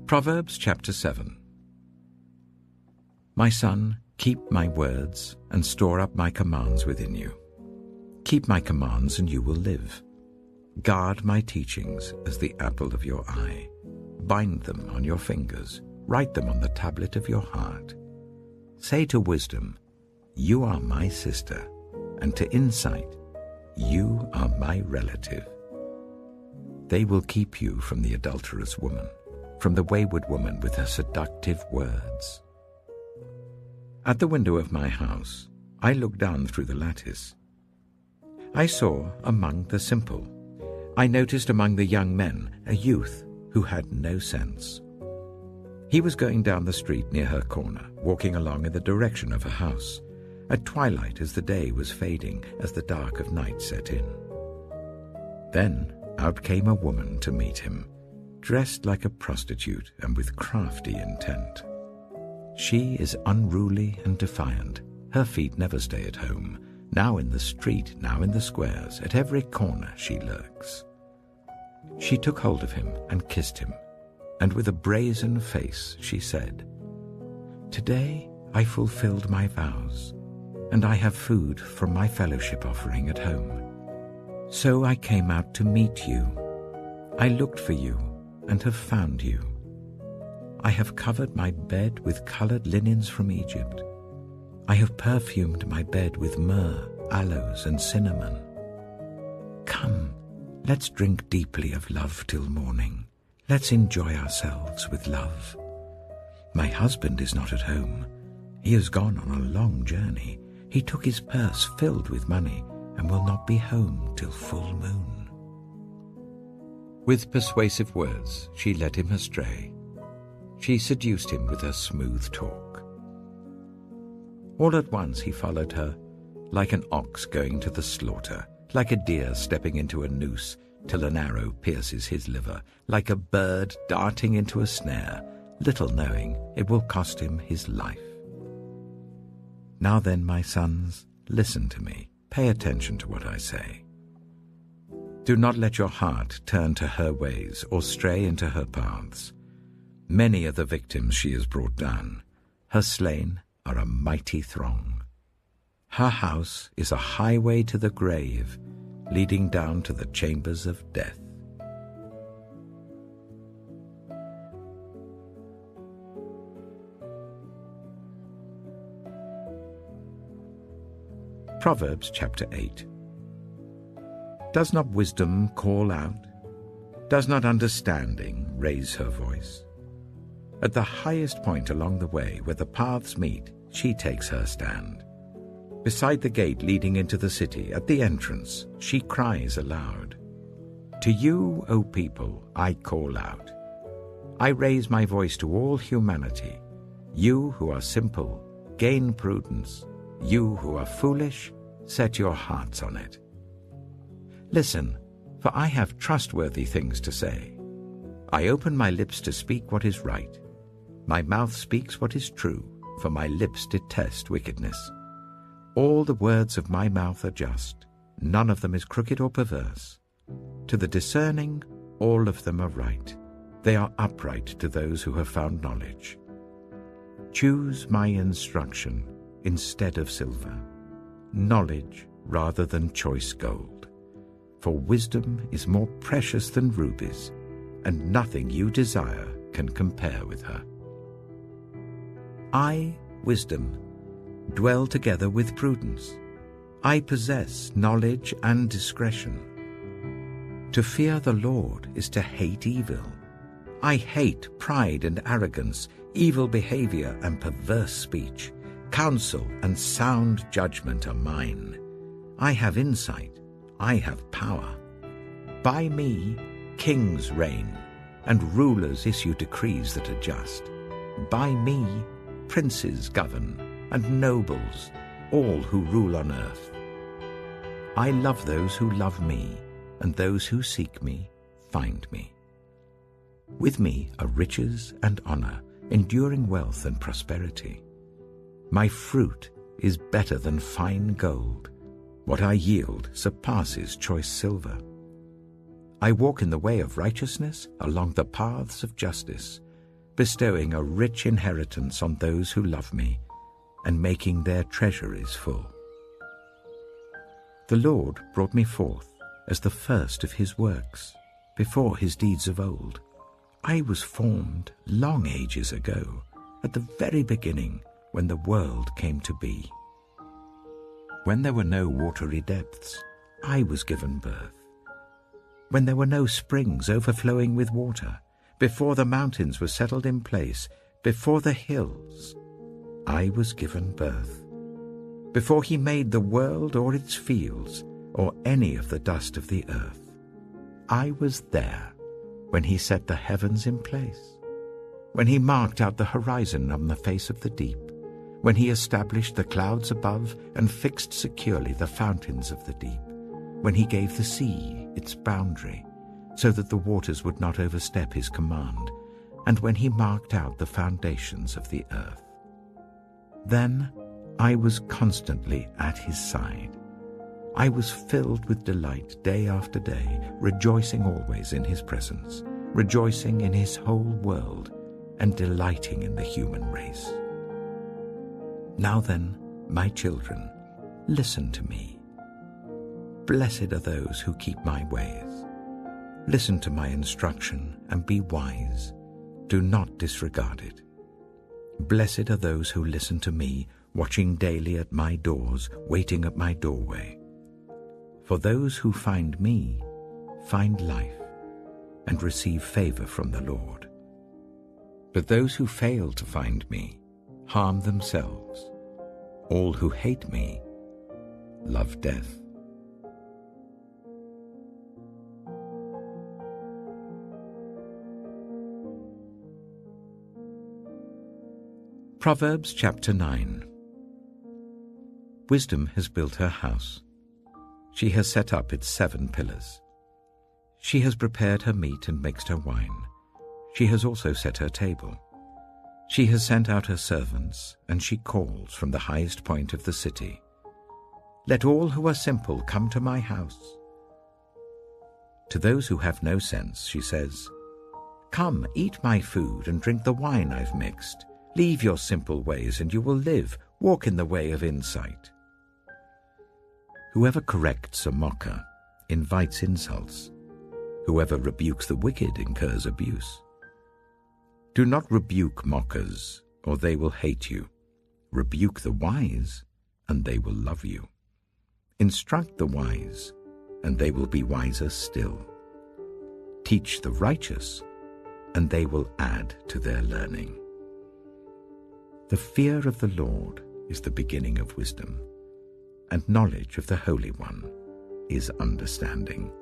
Proverbs chapter 7. My son, keep my words and store up my commands within you. Keep my commands and you will live. Guard my teachings as the apple of your eye. Bind them on your fingers. Write them on the tablet of your heart. Say to wisdom, you are my sister, and to insight, you are my relative. They will keep you from the adulterous woman, from the wayward woman with her seductive words. At the window of my house, I looked down through the lattice. I saw among the simple, I noticed among the young men a youth who had no sense. He was going down the street near her corner, walking along in the direction of her house, at twilight as the day was fading, as the dark of night set in. Then out came a woman to meet him, dressed like a prostitute and with crafty intent. She is unruly and defiant. Her feet never stay at home. Now in the street, now in the squares, at every corner she lurks. She took hold of him and kissed him, and with a brazen face she said, "Today I fulfilled my vows, and I have food from my fellowship offering at home. So I came out to meet you. I looked for you and have found you. I have covered my bed with colored linens from Egypt. I have perfumed my bed with myrrh, aloes, and cinnamon. Come, let's drink deeply of love till morning. Let's enjoy ourselves with love. My husband is not at home. He has gone on a long journey. He took his purse filled with money and will not be home till full moon." With persuasive words, she led him astray. She seduced him with her smooth talk. All at once he followed her, like an ox going to the slaughter, like a deer stepping into a noose till an arrow pierces his liver, like a bird darting into a snare, little knowing it will cost him his life. Now then, my sons, listen to me. Pay attention to what I say. Do not let your heart turn to her ways or stray into her paths. Many are the victims she has brought down. Her slain are a mighty throng. Her house is a highway to the grave, leading down to the chambers of death. Proverbs chapter 8. Does not wisdom call out? Does not understanding raise her voice? At the highest point along the way where the paths meet, she takes her stand. Beside the gate leading into the city, at the entrance, she cries aloud. To you, O people, I call out. I raise my voice to all humanity. You who are simple, gain prudence. You who are foolish, set your hearts on it. Listen, for I have trustworthy things to say. I open my lips to speak what is right. My mouth speaks what is true, for my lips detest wickedness. All the words of my mouth are just. None of them is crooked or perverse. To the discerning, all of them are right. They are upright to those who have found knowledge. Choose my instruction instead of silver, knowledge rather than choice gold. For wisdom is more precious than rubies, and nothing you desire can compare with her. I, wisdom, dwell together with prudence. I possess knowledge and discretion. To fear the Lord is to hate evil. I hate pride and arrogance, evil behavior and perverse speech. Counsel and sound judgment are mine. I have insight, I have power. By me, kings reign, and rulers issue decrees that are just. By me, princes govern, and nobles, all who rule on earth. I love those who love me, and those who seek me find me. With me are riches and honor, enduring wealth and prosperity. My fruit is better than fine gold. What I yield surpasses choice silver. I walk in the way of righteousness along the paths of justice, bestowing a rich inheritance on those who love me, and making their treasuries full. The Lord brought me forth as the first of his works, before his deeds of old. I was formed long ages ago, at the very beginning, when the world came to be. When there were no watery depths, I was given birth. When there were no springs overflowing with water, before the mountains were settled in place, before the hills, I was given birth. Before he made the world or its fields, or any of the dust of the earth, I was there when he set the heavens in place, when he marked out the horizon on the face of the deep, when he established the clouds above and fixed securely the fountains of the deep, when he gave the sea its boundary, so that the waters would not overstep his command, and when he marked out the foundations of the earth. Then I was constantly at his side. I was filled with delight day after day, rejoicing always in his presence, rejoicing in his whole world, and delighting in the human race. Now then, my children, listen to me. Blessed are those who keep my ways. Listen to my instruction and be wise. Do not disregard it. Blessed are those who listen to me, watching daily at my doors, waiting at my doorway. For those who find me find life and receive favor from the Lord. But those who fail to find me harm themselves. All who hate me love death. Proverbs chapter 9. Wisdom has built her house. She has set up its 7 pillars. She has prepared her meat and mixed her wine. She has also set her table. She has sent out her servants, and she calls from the highest point of the city. Let all who are simple come to my house. To those who have no sense, she says, Come, eat my food and drink the wine I've mixed. Leave your simple ways and you will live. Walk in the way of insight. Whoever corrects a mocker invites insults. Whoever rebukes the wicked incurs abuse. Do not rebuke mockers, or they will hate you. Rebuke the wise, and they will love you. Instruct the wise, and they will be wiser still. Teach the righteous, and they will add to their learning. The fear of the Lord is the beginning of wisdom, and knowledge of the Holy One is understanding.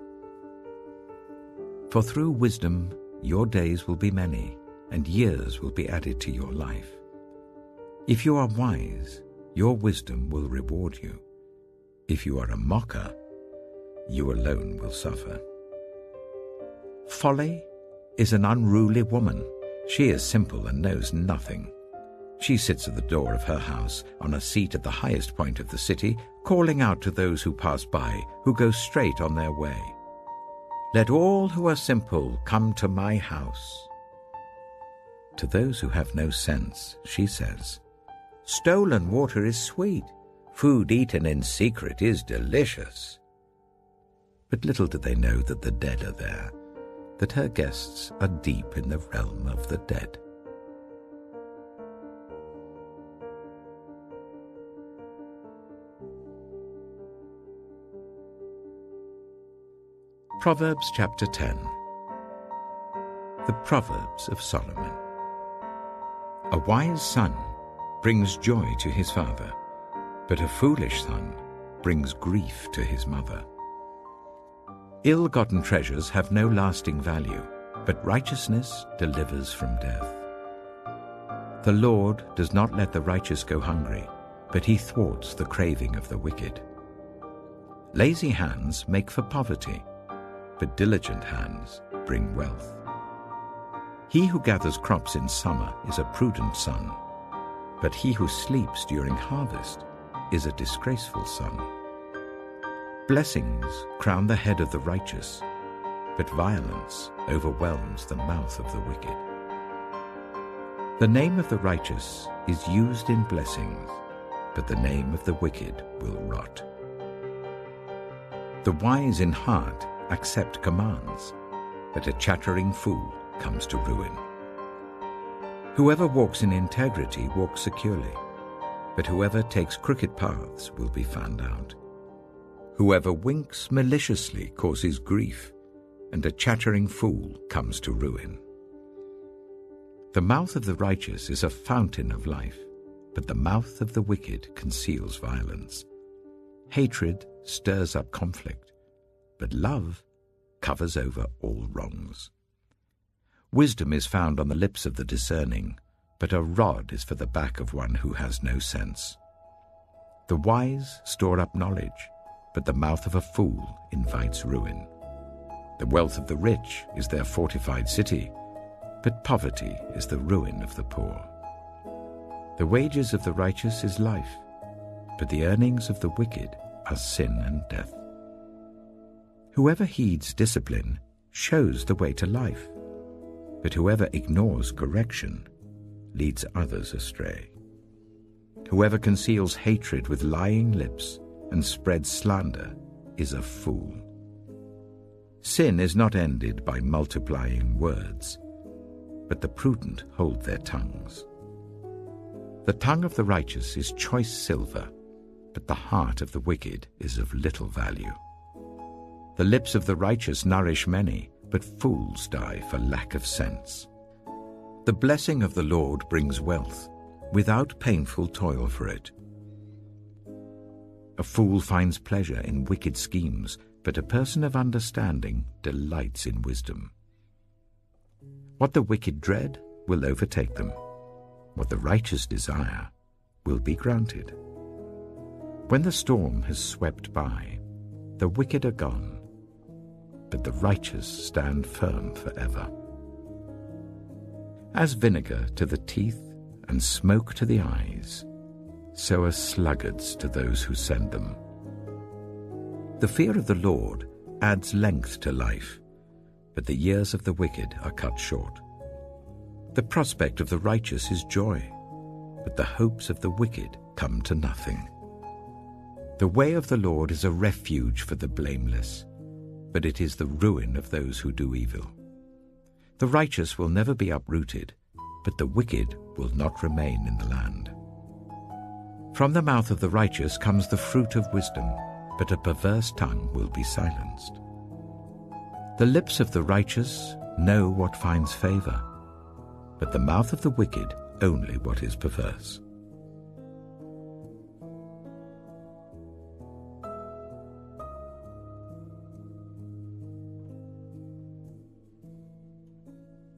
For through wisdom your days will be many, and years will be added to your life. If you are wise, your wisdom will reward you. If you are a mocker, you alone will suffer. Folly is an unruly woman. She is simple and knows nothing. She sits at the door of her house, on a seat at the highest point of the city, calling out to those who pass by, who go straight on their way. Let all who are simple come to my house. To those who have no sense, she says, Stolen water is sweet. Food eaten in secret is delicious. But little do they know that the dead are there, that her guests are deep in the realm of the dead. Proverbs chapter 10. The Proverbs of Solomon. A wise son brings joy to his father, but a foolish son brings grief to his mother. Ill-gotten treasures have no lasting value, but righteousness delivers from death. The Lord does not let the righteous go hungry, but he thwarts the craving of the wicked. Lazy hands make for poverty, but diligent hands bring wealth. He who gathers crops in summer is a prudent son, but he who sleeps during harvest is a disgraceful son. Blessings crown the head of the righteous, but violence overwhelms the mouth of the wicked. The name of the righteous is used in blessings, but the name of the wicked will rot. The wise in heart accept commands, but a chattering fool comes to ruin. Whoever walks in integrity walks securely, but whoever takes crooked paths will be found out. Whoever winks maliciously causes grief, and a chattering fool comes to ruin. The mouth of the righteous is a fountain of life, but the mouth of the wicked conceals violence. Hatred stirs up conflict, but love covers over all wrongs. Wisdom is found on the lips of the discerning, but a rod is for the back of one who has no sense. The wise store up knowledge, but the mouth of a fool invites ruin. The wealth of the rich is their fortified city, but poverty is the ruin of the poor. The wages of the righteous is life, but the earnings of the wicked are sin and death. Whoever heeds discipline shows the way to life, but whoever ignores correction leads others astray. Whoever conceals hatred with lying lips and spreads slander is a fool. Sin is not ended by multiplying words, but the prudent hold their tongues. The tongue of the righteous is choice silver, but the heart of the wicked is of little value. The lips of the righteous nourish many, but fools die for lack of sense. The blessing of the Lord brings wealth, without painful toil for it. A fool finds pleasure in wicked schemes, but a person of understanding delights in wisdom. What the wicked dread will overtake them. What the righteous desire will be granted. When the storm has swept by, the wicked are gone, but the righteous stand firm forever. As vinegar to the teeth and smoke to the eyes, so are sluggards to those who send them. The fear of the Lord adds length to life, but the years of the wicked are cut short. The prospect of the righteous is joy, but the hopes of the wicked come to nothing. The way of the Lord is a refuge for the blameless, but it is the ruin of those who do evil. The righteous will never be uprooted, but the wicked will not remain in the land. From the mouth of the righteous comes the fruit of wisdom, but a perverse tongue will be silenced. The lips of the righteous know what finds favor, but the mouth of the wicked only what is perverse.